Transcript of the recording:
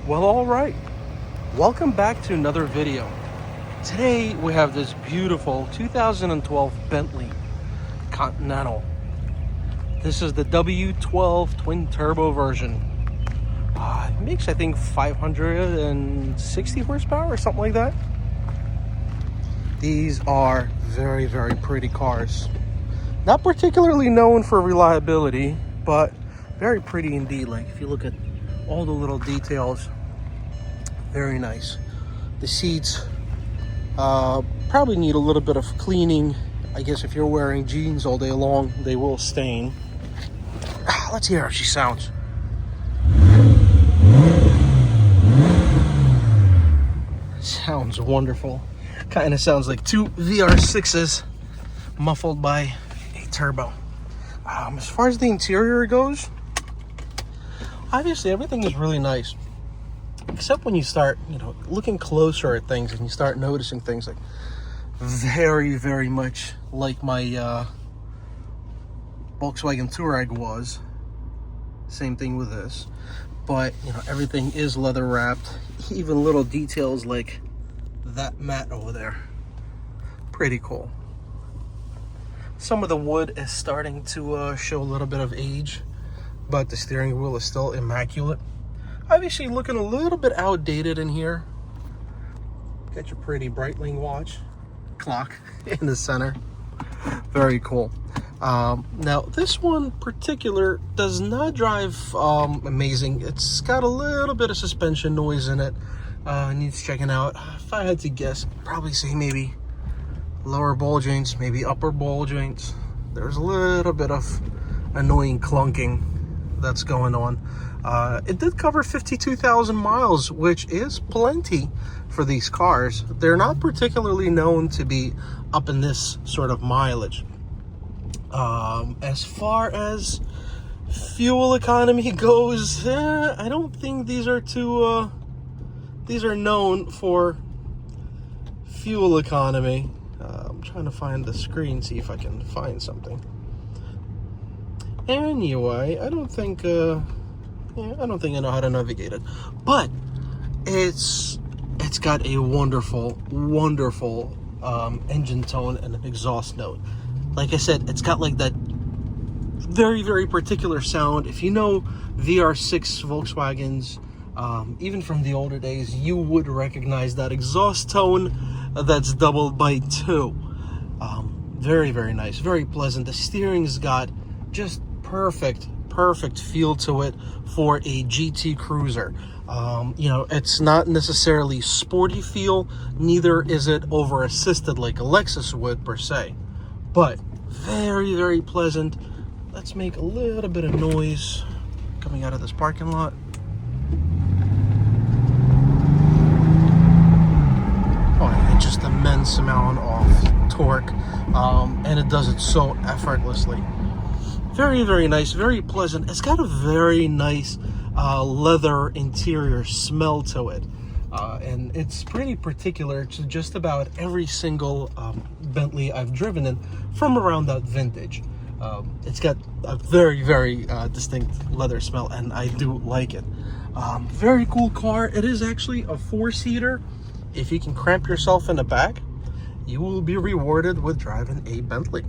Well, all right. Welcome back to another video. Today we have this beautiful 2012 Bentley Continental. This is the W12 twin turbo version. It makes, I think, 560 horsepower or something like that. These are very, very pretty cars. Not particularly known for reliability, but very pretty indeed. Like if you look at all the little details, very nice. The seats probably need a little bit of cleaning. I guess if you're wearing jeans all day long, they will stain. Let's hear how she sounds. Sounds wonderful. Kind of sounds like two VR6s muffled by a turbo. As far as the interior goes, obviously everything is really nice, except when you start, looking closer at things and you start noticing things like very, very much like my Volkswagen Touareg was. Same thing with this, but everything is leather wrapped. Even little details like that mat over there, pretty cool. Some of the wood is starting to show a little bit of age, but the steering wheel is still immaculate. Obviously looking a little bit outdated in here. Got your pretty Breitling watch clock in the center. Very cool. Now this one particular does not drive amazing. It's got a little bit of suspension noise in it. Needs checking out. If I had to guess, I'd probably say maybe lower ball joints, maybe upper ball joints. There's a little bit of annoying clunking that's going on. It did cover 52,000 miles, which is plenty for these cars. They're not particularly known to be up in this sort of mileage. As far as fuel economy goes, I don't think these are too these are known for fuel economy. I'm trying to find the screen, see if I can find something. Anyway, I don't think I know how to navigate it, but it's got a wonderful engine tone and an exhaust note. Like I said, it's got like that very, very particular sound. If you know VR6 Volkswagens, even from the older days, you would recognize that exhaust tone that's doubled by 2. Very, very nice, very pleasant. The steering's got just perfect feel to it for a GT cruiser. It's not necessarily sporty feel, neither is it over assisted like a Lexus would per se, but very, very pleasant. Let's make a little bit of noise coming out of this parking lot. Oh, just immense amount of torque, and it does it so effortlessly. Very, very nice, very pleasant. It's got a very nice leather interior smell to it. And it's pretty particular to just about every single Bentley I've driven in from around that vintage. It's got a very, very distinct leather smell, and I do like it. Very cool car. It is actually a 4-seater. If you can cramp yourself in the back, you will be rewarded with driving a Bentley.